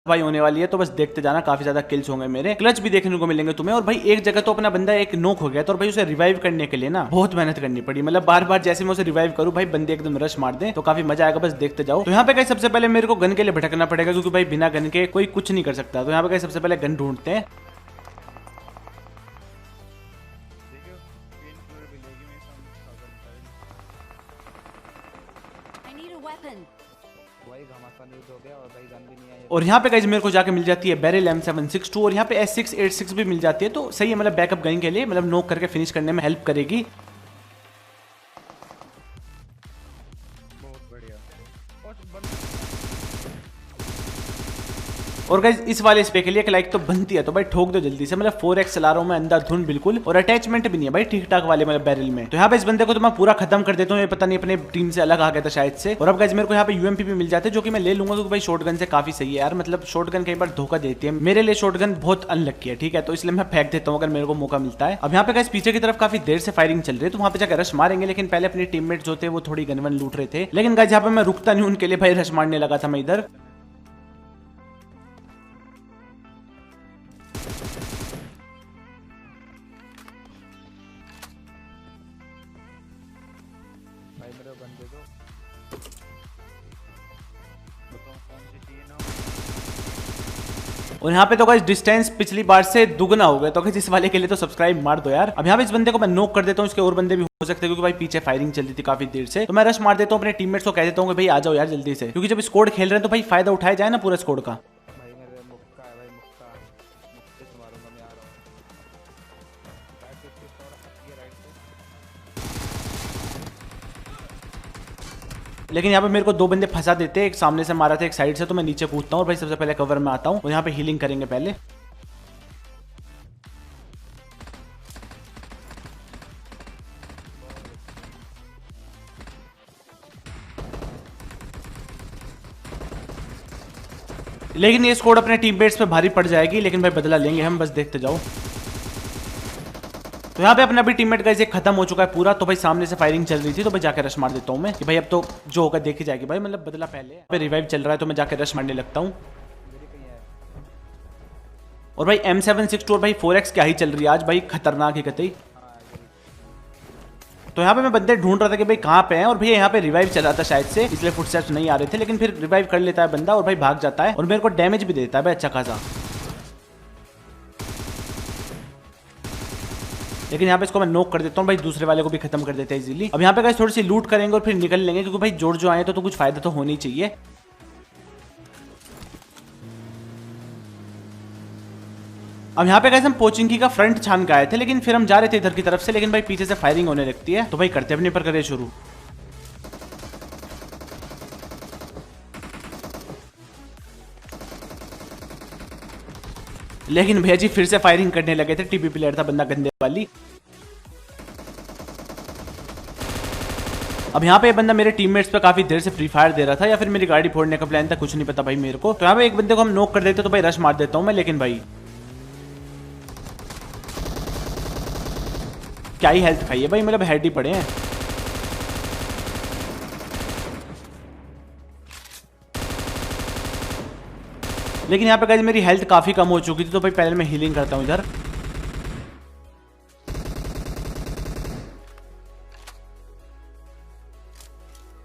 भाई होने वाली है, तो बस देखते जाना, काफी ज्यादा किल्स होंगे मेरे, क्लच भी देखने को मिलेंगे तुम्हें। और भाई एक जगह तो अपना बंदा एक नोक हो गया, तो और भाई उसे रिवाइव करने के लिए ना बहुत मेहनत करनी पड़ी, मतलब बार बार जैसे मैं उसे रिवाइव करूं भाई बंदे एकदम रश मार दे, तो काफी मजा आएगा, बस देखते जाओ। तो यहाँ पे सबसे पहले मेरे को गन के लिए भटकना पड़ेगा, क्योंकि भाई बिना गन के कोई कुछ नहीं कर सकता। तो यहाँ पे सबसे पहले गन ढूंढते हैं। और यहाँ पे गाइज मेरे को जाके मिल जाती है बैरल M762 और यहाँ पे S686 भी मिल जाती है, तो सही है, मतलब बैकअप गन के लिए, मतलब नॉक करके फिनिश करने में हेल्प करेगी। और गाइज इस वाले स्पे के लिए एक लाइक तो बनती है, तो भाई ठोक दो जल्दी से, मतलब 4x चला रहा हूं मैं अंधाधुन बिल्कुल, और अटैचमेंट भी नहीं है भाई ठीक ठाक वाले मतलब बैरल में। तो यहाँ पे इस बंदे को तो मैं पूरा खत्म कर देता हूँ, ये पता नहीं अपने टीम से अलग आ गया था शायद से। और अब गाइज मेरे को यहाँ पे UMP भी मिल जाते हैं, जो कि मैं ले लूंगा, क्योंकि भाई शॉटगन से काफी सही है यार, मतलब शॉटगन कई बार धोखा देती है, मेरे लिए शॉटगन बहुत अनलक्की है, ठीक है, तो इसलिए मैं फेंक देता हूँ अगर मेरे को मौका मिलता है। अब यहाँ पे गाइज पीछे की तरफ काफी देर से फायरिंग चल रही है, तो वहाँ पे जाकर रश मारेंगे, लेकिन पहले अपने टीममेट जो थे वो थोड़ी गनवन लूट रहे थे, लेकिन गाइज यहाँ पे मैं रुकता नहीं उनके लिए, भाई रश मारने लगा था मैं इधर। और यहाँ पे तो गाइस डिस्टेंस पिछली बार से दुगना हो गया, तो गाइस इस वाले के लिए तो सब्सक्राइब मार दो यार। अब यहाँ पे इस बंदे को मैं नॉक कर देता हूँ, इसके और बंदे भी हो सकते हैं, क्योंकि भाई पीछे फायरिंग चल रही थी काफी देर से, तो मैं रश मार देता हूँ अपने टीममेट्स को, कह देता हूँ कि भाई आ जाओ यार जल्दी से, क्योंकि जब स्क्वाड खेल रहे हैं तो भाई फायदा उठाया जाए ना पूरा स्क्वाड का। लेकिन यहाँ पे मेरे को दो बंदे फंसा देते हैं, एक सामने से मारा था एक साइड से, तो मैं नीचे कूदता हूँ और भाई सबसे पहले कवर में आता हूँ, और यहाँ पे हीलिंग करेंगे पहले। लेकिन ये स्क्वाड अपने टीममेट्स पे भारी पड़ जाएगी, लेकिन भाई बदला लेंगे हम, बस देखते जाओ। तो यहाँ पे अपना भी टीममेट गाइस एक खत्म हो चुका है पूरा, तो भाई सामने से फायरिंग चल रही थी, तो भाई जाकर रश मार देता हूँ मैं कि भाई अब तो जो होगा देखी जाएगी भाई, मतलब बदला पहले। रिवाइव चल रहा है तो मैं जाकर रश मारने लगता हूँ। और भाई M762 और भाई 4x क्या ही चल रही है आज भाई, खतरनाक ही कतई। तो यहाँ पे मैं बंदे ढूंढ रहा था कि भाई कहाँ पे हैं, और भैया यहाँ पे रिवाइव चला था शायद से, इसलिए फुटस्टेप्स नहीं आ रहे थे, लेकिन फिर रिवाइव कर लेता है बंदा और भाई भाग जाता है, और मेरे को डैमेज भी देता है भाई अच्छा खासा। लेकिन यहाँ पे इसको मैं नॉक कर देता हूँ भाई, दूसरे वाले को भी खत्म कर देते हैं इजीली। अब यहाँ पे गाइस थोड़ी सी लूट करेंगे और फिर निकल लेंगे, क्योंकि भाई जोड़ जो आए तो कुछ फायदा तो होना ही चाहिए। अब यहाँ पे गाइस हम पोचिंकी का फ्रंट छान के आए थे, लेकिन फिर हम जा रहे थे इधर की तरफ से, लेकिन भाई पीछे से फायरिंग होने लगती है, तो भाई करते अपने पर करे शुरू। लेकिन भैया जी फिर से फायरिंग करने लगे थे, टीपी प्लेयर था बंदा गंदे वाली। अब यहाँ पे ये बंदा मेरे टीममेट्स पे काफी देर से फ्री फायर दे रहा था, या फिर मेरी गाड़ी फोड़ने का प्लान था, कुछ नहीं पता भाई मेरे को। तो यहाँ पे एक बंदे को हम नॉक कर देते तो भाई रश मार देता हूँ मैं, लेकिन भाई क्या ही हेल्थ खाई है भाई, मतलब हेड ही पड़े हैं। लेकिन यहाँ पे गाइस मेरी हेल्थ काफी कम हो चुकी थी, तो भाई पहले मैं हीलिंग करता हूँ इधर।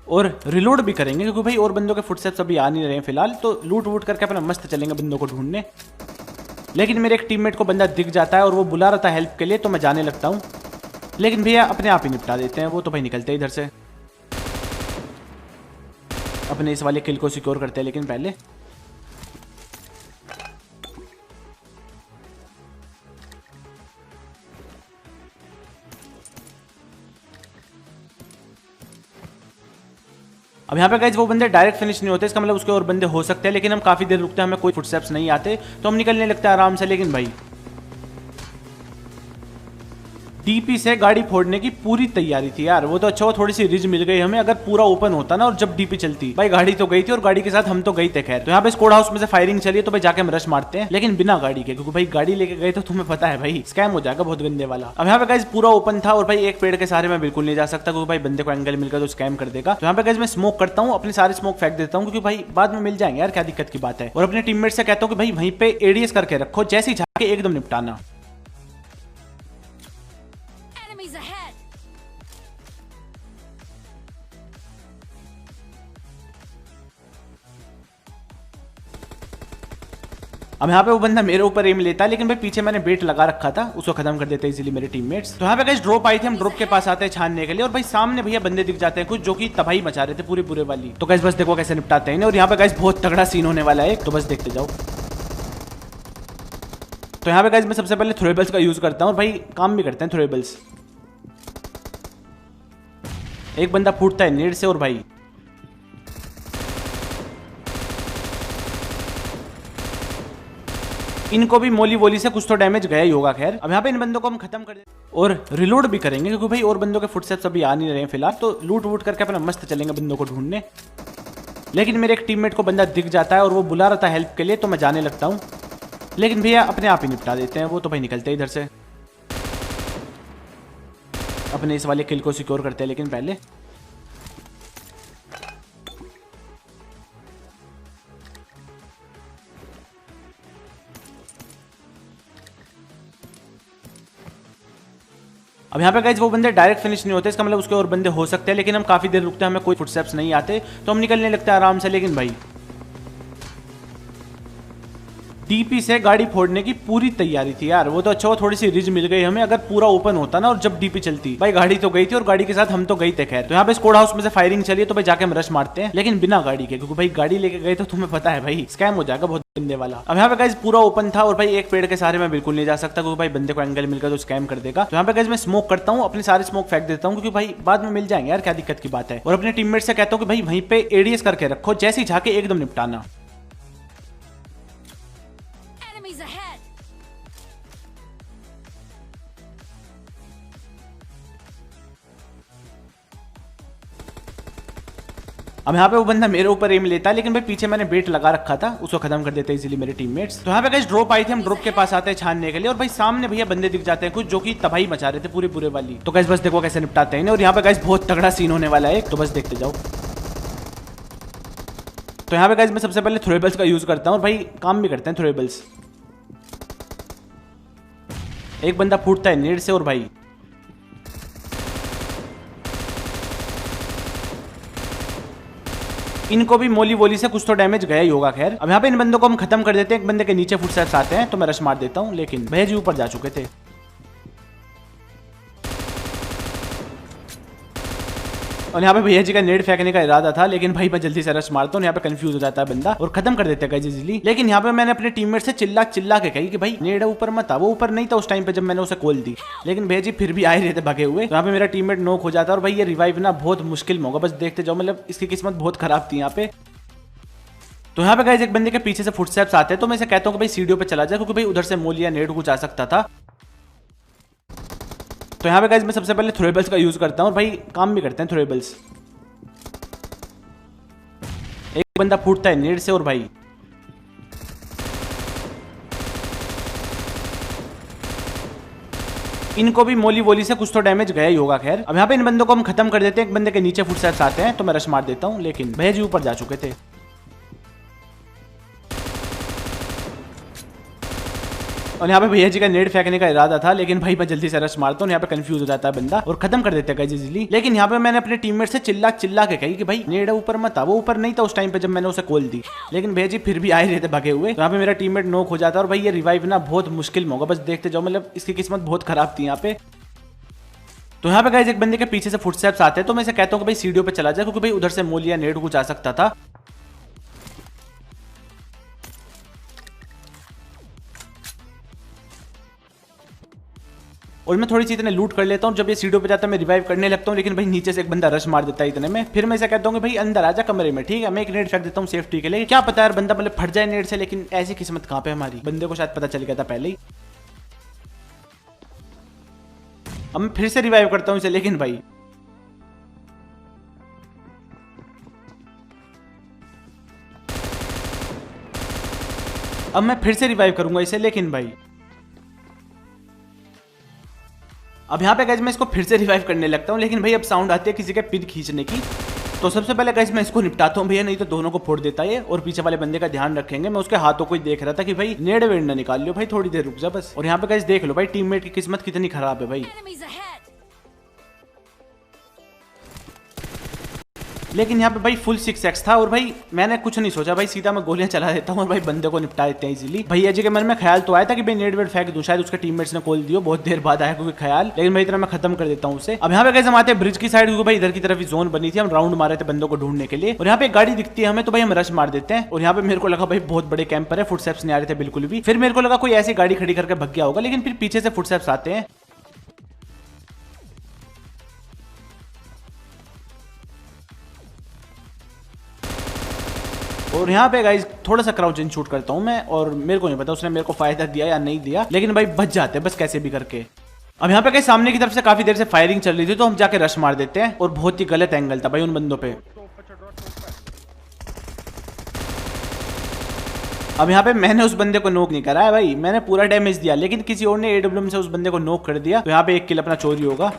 और रिलोड भी करेंगे, क्योंकि भाई और बंदों के फुटस्टेप्स अभी आ नहीं रहे हैं फिलहाल, तो लूट वूट करके अपना मस्त चलेंगे बंदों को ढूंढने। लेकिन मेरे एक टीममेट को बंदा दिख जाता है और वो बुला रहा था हेल्प के लिए, तो मैं जाने लगता हूँ, लेकिन भैया अपने आप ही निपटा देते हैं वो, तो भाई निकलते हैं इधर से, अपने इस वाले किल को सिक्योर करते हैं। लेकिन पहले अब यहाँ पे गाइज वो बंदे डायरेक्ट फिनिश नहीं होते, इसका मतलब उसके और बंदे हो सकते हैं, लेकिन हम काफी देर रुकते हैं, हमें कोई फुटस्टेप्स नहीं आते, तो हम निकलने लगते हैं आराम से। लेकिन भाई डीपी से गाड़ी फोड़ने की पूरी तैयारी थी यार। वो तो अच्छा, वो थोड़ी सी रिज मिल गई हमें। अगर पूरा ओपन होता ना और जब डीपी चलती, भाई गाड़ी तो गई थी और गाड़ी के साथ हम तो गई थे। खैर, तो यहाँ पे स्क्वाड हाउस में से फायरिंग चली तो भाई जाके हम रश मारते हैं, लेकिन बिना गाड़ी के, क्योंकि भाई गाड़ी लेके गए तो तुम्हें पता है भाई स्कैम हो जाएगा बहुत गंदे वाला। अब यहाँ पे गाइस पूरा ओपन था और भाई एक पेड़ के सहारे मैं बिल्कुल नहीं जा सकता, क्योंकि भाई बंदे को एंगल मिलकर तो स्कैम कर देगा। तो यहाँ पे गाइस मैं स्मोक करता हूँ, अपने सारे स्मोक फेंक देता हूँ, क्योंकि भाई बाद में मिल जाएंगे यार, क्या दिक्कत की बात है। और अपने टीममेट से कहता हूँ कि भाई वहीं पे एडीएस करके रखो, जैसे ही जाके एकदम निपटाना। अब यहाँ पे वो बंदा मेरे ऊपर एम लेता है, लेकिन भाई पीछे मैंने बेट लगा रखा था, उसको खत्म कर देते इजीली मेरे टीममेट्स। तो यहाँ पे गाइस ड्रॉप आई थी, हम ड्रॉप के पास आते हैं छानने के लिए, और भाई सामने भैया बंदे दिख जाते हैं कुछ, जो कि तबाही मचा रहे थे पूरे पूरे वाली। तो गाइस बस देखो कैसे निपटाते हैं। और यहाँ पे गाइस बहुत तगड़ा सीन होने वाला है, तो बस देखते जाओ। तो यहाँ पे गाइस मैं सबसे पहले थ्रोएबल्स का यूज करता हूँ, और भाई काम भी करते हैं थ्रोएबल्स। एक बंदा फूटता है नेड से, और भाई इनको भी मोली वोली से कुछ तो डैमेज गया ही होगा। खैर, अब यहाँ पे इन बंदों को हम खत्म कर देते और रिलोड भी करेंगे, क्योंकि भाई और बंदों के फुटस्टेप्स अभी आ नहीं रहे हैं फिलहाल। तो लूट वूट करके अपना मस्त चलेंगे बंदों को ढूंढने। लेकिन मेरे एक टीममेट को बंदा दिख जाता है और वो बुला रहा था हेल्प के लिए, तो मैं जाने लगता हूँ, लेकिन भैया अपने आप ही निपटा देते हैं वो। तो भाई निकलते हैं इधर से, अपने इस वाले किल को सिक्योर करते हैं। लेकिन पहले अब यहाँ पे गाइस वो बंदे डायरेक्ट फिनिश नहीं होते, इसका मतलब उसके और बंदे हो सकते हैं, लेकिन हम काफी देर रुकते हैं, हमें कोई फुटस्टेप्स नहीं आते, तो हम निकलने लगते हैं आराम से। लेकिन भाई डीपी से गाड़ी फोड़ने की पूरी तैयारी थी यार। वो तो अच्छा, वो थोड़ी सी रिज मिल गई हमें। अगर पूरा ओपन होता ना और जब डीपी चलती, भाई गाड़ी तो गई थी और गाड़ी के साथ हम तो गई थे। खैर, तो यहाँ पे स्क्वाड हाउस में से फायरिंग चली तो भाई जाके हम रश मारते हैं, लेकिन बिना गाड़ी के, क्योंकि भाई गाड़ी लेके गए तो तुम्हें पता है भाई स्कैम हो जाएगा बहुत गंदे वाला। अब यहाँ पे गाइस पूरा ओपन था और भाई एक पेड़ के सहारे मैं बिल्कुल नहीं जा सकता, क्योंकि भाई बंदे को एंगल मिलकर तो स्कैम कर देगा। तो यहाँ पे गाइस मैं स्मोक करता हूँ, अपने सारे स्मोक फेंक देता हूँ, क्योंकि भाई बाद में मिल जाएंगे यार, क्या दिक्कत की बात है। और अपने टीममेट से कहता हूँ कि भाई वहीं पे एडीएस करके रखो, जैसे ही जाके एकदम निपटाना। अब यहाँ पे वो बंदा मेरे ऊपर एम लेता है, लेकिन भाई पीछे मैंने बेट लगा रखा था, उसको खत्म कर देते इजीली मेरे टीममेट्स। तो यहाँ पे गाइस ड्रॉप आई थी, हम ड्रॉप के पास आते हैं छानने के लिए, और भाई सामने भैया बंदे दिख जाते हैं कुछ, जो कि तबाही मचा रहे थे पूरे पूरे वाली। तो गाइस बस देखो कैसे निपटाते हैं। और यहाँ पे गाइस बहुत तगड़ा सीन होने वाला है, तो बस देखते जाओ। तो यहाँ पे गाइस मैं सबसे पहले थ्रोएबल्स का यूज करता हूँ, और भाई काम भी करते हैं थ्रोएबल्स। एक बंदा फूटता है नेड से, और भाई इनको भी मोली वोली से कुछ तो डैमेज गया ही होगा। खैर, अब यहाँ पे इन बंदों को हम खत्म कर देते हैं। एक बंदे के नीचे फुटस्टेप्स आते हैं तो मैं रश मार देता हूँ, लेकिन भैया जी ऊपर जा चुके थे। और यहाँ पे भैया जी का नेड फेंकने का इरादा था, लेकिन भाई मैं जल्दी से रश मारता हूँ, यहाँ पे कंफ्यूज हो जाता है बंदा और खत्म कर देते हैं इजीली। लेकिन यहाँ पे मैंने अपने टीममेट से चिल्ला चिल्ला के कही कि भाई नेड ऊपर मत आ। वो ऊपर नहीं था उस टाइम पे जब मैंने उसे कॉल दी, लेकिन भैया जी फिर भी आए रहे थे भगे हुए। तो यहाँ पे मेरा टीममेट नॉक हो जाता है, और भाई ये रिवाइव ना बहुत मुश्किल में होगा, बस देखते जाओ। मतलब इसकी किस्मत बहुत खराब थी यहाँ पे। तो यहाँ पे गाइस एक बंदे के पीछे से फुटस्टेप्स आते हैं, तो मैं इसे कहता हूँ कि भाई सीढ़ियों पे चला जाए, क्योंकि भाई उधर से मोल या नेड कुछ आ सकता था। तो यहाँ पे गाइस मैं सबसे पहले थ्रोएबल्स का यूज करता हूँ, और भाई काम भी करते हैं थ्रोएबल्स। एक बंदा फूटता है नेड से, और भाई इनको भी मोली वोली से कुछ तो डैमेज गया ही होगा। खैर, अब यहाँ पे इन बंदों को हम खत्म कर देते हैं। एक बंदे के नीचे फुटस्टेप्स आते हैं तो मैं रश मार देता हूँ, लेकिन भैया जी ऊपर जा चुके थे। और यहाँ पे भैया जी का नेड फेंकने का इरादा था, लेकिन भाई मैं जल्दी से रश मारता हूँ, यहाँ पे कंफ्यूज हो जाता है बंदा और खत्म कर देते हैं इजीली। लेकिन यहाँ पे मैंने अपने टीममेट से चिल्ला चिल्ला के कही कि भाई नेड ऊपर मत आ। वो ऊपर नहीं था उस टाइम पे जब मैंने उसे कॉल दी, लेकिन भैया जी फिर भी आए रहे थे भगे हुए। तो यहाँ पे मेरा टीममेट नॉक हो जाता है, और भाई ये रिवाइव ना बहुत मुश्किल में होगा, बस देखते जाओ। मतलब इसकी किस्मत बहुत खराब थी यहाँ पे। तो यहाँ पे गाइस एक बंदे के पीछे से फुटस्टेप्स आते हैं, तो मैं इसे कहता हूँ कि भाई सीढ़ियों पे चला जाए, क्योंकि भाई उधर से मोल या नेड कुछ आ सकता था। और मैं थोड़ी सी इतने लूट कर लेता हूँ। जब ये सीढ़ियों पे जाता है मैं रिवाइव करने लगता हूँ, लेकिन भाई नीचे से एक बंदा रश मार देता है इतने में। फिर मैं इसे कहता हूँ कि भाई अंदर आजा कमरे में, ठीक है। मैं एक नेट फेंक देता हूँ सेफ्टी के लिए, क्या पता यार बंदा मतलब फट जाए नेट से, लेकिन ऐसी किस्मत कहाँ पे हमारी। बंदे को शायद पता चल गया था पहले ही। अब मैं फिर से रिवाइव करता हूँ इसे, लेकिन भाई अब मैं फिर से रिवाइव करूंगा इसे, लेकिन भाई अब यहाँ पे गाइस मैं इसको फिर से रिवाइव करने लगता हूँ, लेकिन भाई अब साउंड आती है किसी के पिन खींचने की। तो सबसे पहले गाइस मैं इसको निपटाता हूँ भैया, नहीं तो दोनों को फोड़ देता है। और पीछे वाले बंदे का ध्यान रखेंगे। मैं उसके हाथों को ही देख रहा था कि भाई नेड़ वेड़ ना निकाल लो भाई, थोड़ी देर रुक जा बस। और यहाँ पे गाइस देख लो भाई टीममेट की किस्मत कितनी खराब है भाई। लेकिन यहाँ पे भाई फुल 6x था और भाई मैंने कुछ नहीं सोचा भाई, सीधा मैं गोलियां चला देता हूँ और भाई बंदे को निपटा देते हैं इजीली। भैया जी के मन में ख्याल तो आया था कि भाई नेट वेट फेंक दूं, शायद उसके टीममेट्स ने कॉल दियो, बहुत देर बाद आया क्योंकि ख्याल, लेकिन भाई इतना मैं खत्म कर देता हूँ उसे। अब यहाँ पे कैसे हम आते हैं ब्रिज की साइड, क्योंकि भाई इधर की तरफ जोन बनी थी, हम राउंड मारे थे बंदों को ढूंढने के लिए। और यहाँ पे गाड़ी दिखती है हमें तो भाई हम रश मार देते हैं। और यहाँ पे मेरे को लगा भाई बहुत बड़े कैंपर है, फुटस्टेप्स नहीं आ रहे थे बिल्कुल भी। फिर मेरे को लगा कोई ऐसी गाड़ी खड़ी करके भग गया होगा, लेकिन फिर पीछे से फुटस्टेप्स आते हैं। और यहाँ पे गाइस थोड़ा सा क्राउचिंग शूट करता हूँ मैं, और मेरे को नहीं पता उसने मेरे को फायदा दिया या नहीं दिया, लेकिन भाई बच जाते हैं बस कैसे भी करके। अब यहाँ पे कहीं सामने की तरफ से काफी देर से फायरिंग चल रही थी, तो हम जाके रश मार देते हैं। और बहुत ही गलत एंगल था भाई उन बंदों पे। अब यहाँ पे मैंने उस बंदे को नोक नहीं करा है भाई, मैंने पूरा डैमेज दिया, लेकिन किसी और ने AWM से उस बंदे को नोक कर दिया। तो यहाँ पे एक किल अपना चोरी होगा।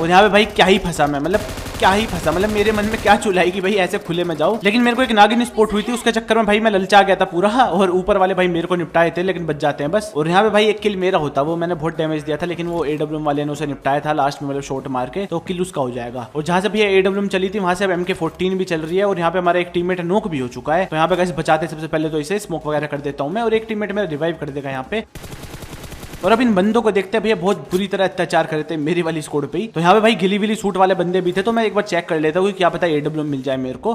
और यहाँ पे भाई क्या ही फंसा मैं, मतलब मेरे मन में क्या चूल आई कि भाई ऐसे खुले में जाओ। लेकिन मेरे को एक नागिन स्पॉट हुई थी, उसके चक्कर में भाई मैं ललचा गया था पूरा। और ऊपर वाले भाई मेरे को निपटाए थे, लेकिन बच जाते हैं बस। और यहाँ पे भाई एक किल मेरा होता, वो मैंने बहुत डैमेज दिया था, लेकिन वो AWM वाले ने उसे निपटाया था लास्ट में, मतलब शॉट मार के, तो किल उसका हो जाएगा। और जहाँ से भैया AWM चली थी वहां से अब MK14 भी चल रही है। और यहाँ पे हमारा एक टीममेट नोक भी हो चुका है। तो यहाँ पे कैसे बचाते सबसे पहले तो इसे स्मोक वगैरह कर देता हूँ मैं, और एक टीममेट मेरा रिवाइव कर देगा यहाँ पे। और अब इन बंदों को देखते हैं भैया बहुत बुरी तरह अत्याचार करते हैं मेरी वाली स्क्वाड पे ही। तो यहाँ पे भाई गिली विली सूट वाले बंदे भी थे, तो मैं एक बार चेक कर लेता हूँ कि क्या पता AWM मिल जाए मेरे को।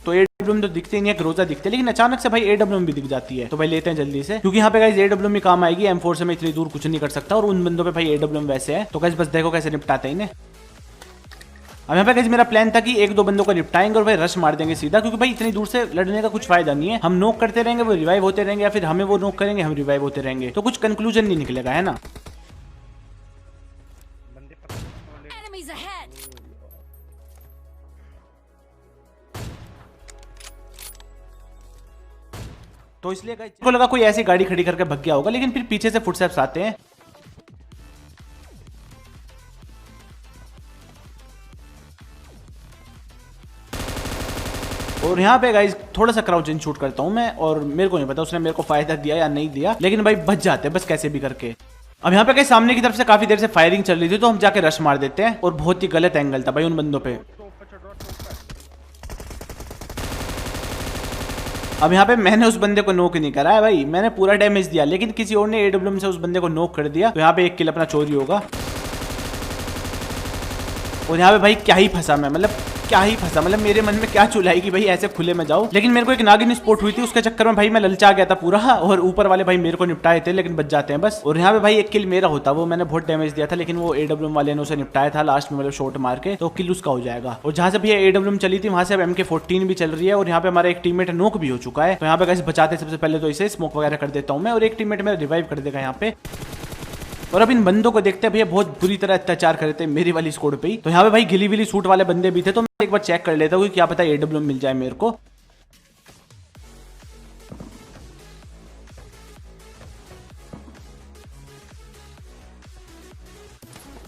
तो AWM तो दिखते ही नहीं है, ग्रोजा दिखते हैं, लेकिन अचानक से भाई AWM भी दिख जाती है। तो भाई लेते हैं जल्दी से, क्योंकि यहाँ पे गाइस AWM भी काम आएगी। M4 से मैं इतनी दूर कुछ नहीं कर सकता, और उन बंदों पे भाई AWM वैसे है। तो गाइस बस देखो कैसे निपटाते हैं इन्हें। अब यहाँ पे गाइस मेरा प्लान था कि एक दो बंदों को निपटाएंगे और भाई रश मार देंगे सीधा, क्योंकि भाई इतनी दूर से लड़ने का कुछ फायदा नहीं है। हम नोक करते रहेंगे, वो रिवाइव होते रहेंगे, या फिर हमें वो नोक करेंगे, हम रिवाइव होते रहेंगे, तो कुछ कंक्लूजन नहीं निकलेगा, है ना। तो इसलिए गाइस को लगा कोई ऐसी गाड़ी खड़ी करके भग गया होगा, लेकिन फिर पीछे से फुटस्टेप्स आते हैं। और यहाँ पे गाइस थोड़ा सा क्राउचिंग शूट करता हूँ मैं, और मेरे को नहीं पता उसने मेरे को फायदा दिया या नहीं दिया, लेकिन भाई बच जाते हैं बस कैसे भी करके। अब यहाँ पे कहीं सामने की तरफ से काफी देर से फायरिंग चल रही थी, तो हम जाके रश मार देते हैं। और बहुत ही गलत एंगल था भाई उन बंदों पे। अब यहाँ पे मैंने उस बंदे को नोक नहीं करा है भाई, मैंने पूरा डैमेज दिया, लेकिन किसी और ने AWM से उस बंदे को नोक कर दिया। तो यहाँ पे एक किल अपना चोरी होगा। और यहाँ पे भाई क्या ही फंसा मैं, मतलब मेरे मन में क्या चूल आई कि भाई ऐसे खुले में जाओ। लेकिन मेरे को एक नागिन स्पॉट हुई थी, उसके चक्कर में भाई मैं ललचा गया था पूरा। और ऊपर वाले भाई मेरे को निपटाए थे, लेकिन बच जाते हैं बस। और यहाँ पे भाई एक किल मेरा होता, वो मैंने बहुत डैमेज दिया था, लेकिन वो AWM वाले ने उसे निपटाया था लास्ट में, मतलब शॉट मार के, तो किल उसका हो जाएगा। और जहाँ से भैया AWM चली थी वहां से अब MK14 भी चल रही है। और यहाँ पे हमारा एक टीममेट नोक भी हो चुका है। तो यहाँ पे कैसे बचाते सबसे पहले तो इसे स्मोक वगैरह कर देता हूँ मैं, और एक टीममेट मेरा रिवाइव कर देगा यहाँ पे। और अब इन बंदों को देखते हैं भैया बहुत बुरी तरह अत्याचार करते हैं मेरी वाली स्क्वाड पे ही। तो यहाँ पे भाई गिली विली सूट वाले बंदे भी थे, तो मैं एक बार चेक कर लेता हूँ कि क्या पता AWM मिल जाए मेरे को।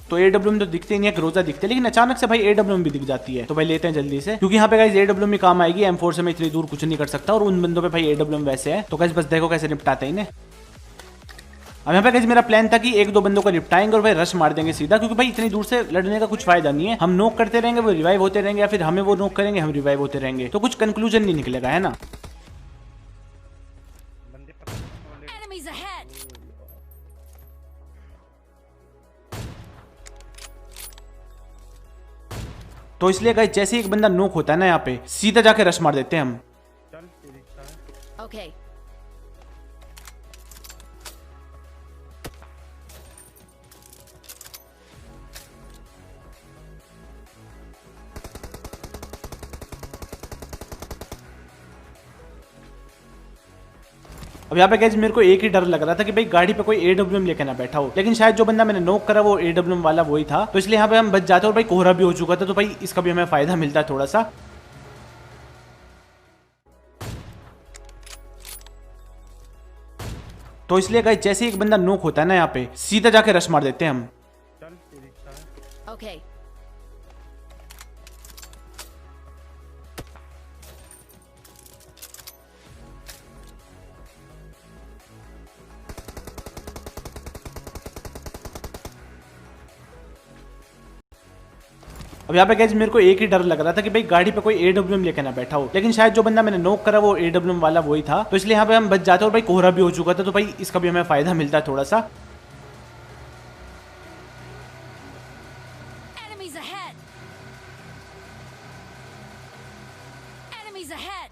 तो AWM तो दिखते ही नहीं है, ग्रोजा दिखते हैं, लेकिन अचानक से भाई AWM भी दिख जाती है। तो भाई लेते हैं जल्दी से, क्योंकि यहाँ पे गाइस AWM भी काम आएगी। M4 से मैं इतनी दूर कुछ नहीं कर सकता, और उन बंदों पे भाई AWM वैसे है। तो गाइस बस देखो कैसे निपटाते हैं इन्हें। अब यहाँ पे गाइस मेरा प्लान था कि एक दो बंदों को निपटाएंगे और भाई रश मार देंगे सीधा, क्योंकि भाई इतनी दूर से लड़ने का कुछ फायदा नहीं है। हम नोक करते रहेंगे, वो रिवाइव होते रहेंगे, या फिर हमें वो नोक करेंगे, हम रिवाइव होते रहेंगे, तो कुछ कंक्लूजन नहीं निकलेगा, है ना। तो इसलिए गाइस जैसे एक बंदा नोक होता है ना, यहाँ पे सीधा जाके रश मार देते हैं हम। Okay. अब यहाँ पे गाइस मेरे को एक ही डर लग रहा था कि भाई गाड़ी पे कोई AWM लेके ना बैठा हो, लेकिन शायद जो बंदा मैंने नॉक करा वो AWM वाला वही था, तो इसलिए यहाँ पे हम बच जाते और भाई कोहरा भी हो चुका था, तो भाई इसका भी हमें फायदा मिलता है थोड़ा सा। तो इसलिए गाइस जैसे ही एक बंदा नॉक होता है ना यहाँ पे सीधा जाके रश मार देते हैं हम। चल तेरी इच्छा है। Okay. अब यहाँ पे गाइस मेरे को एक ही डर लग रहा था कि भाई गाड़ी पे कोई AWM लेके ना बैठा हो, लेकिन शायद जो बंदा मैंने नॉक करा वो AWM वाला वही था, तो इसलिए यहाँ पे हम बच जाते और भाई कोहरा भी हो चुका था, तो भाई इसका भी हमें फायदा मिलता है थोड़ा सा। Enemies ahead. Enemies ahead.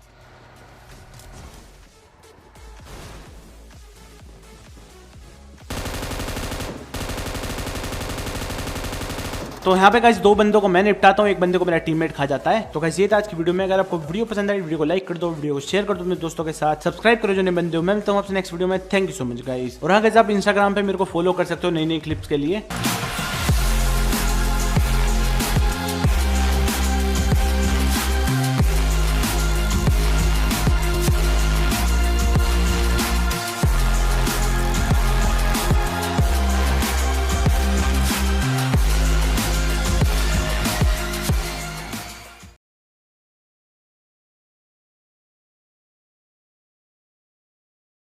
तो यहाँ पे गाइस दो बंदों को मैं निपटाता हूँ, एक बंदे को मेरा टीममेट खा जाता है। तो गाइस ये था आज की वीडियो में। अगर आपको वीडियो पसंद आई वीडियो को लाइक कर दो, वीडियो को शेयर कर दो अपने दोस्तों के साथ, सब्सक्राइब करो जो नए बंदे हो। मैं मिलता हूँ आपसे नेक्स्ट वीडियो में। Thank you so much guys. और हाँ गाइस आप इंस्टाग्राम पे मेरे को फॉलो कर सकते हो नई नई क्लिप्स के लिए।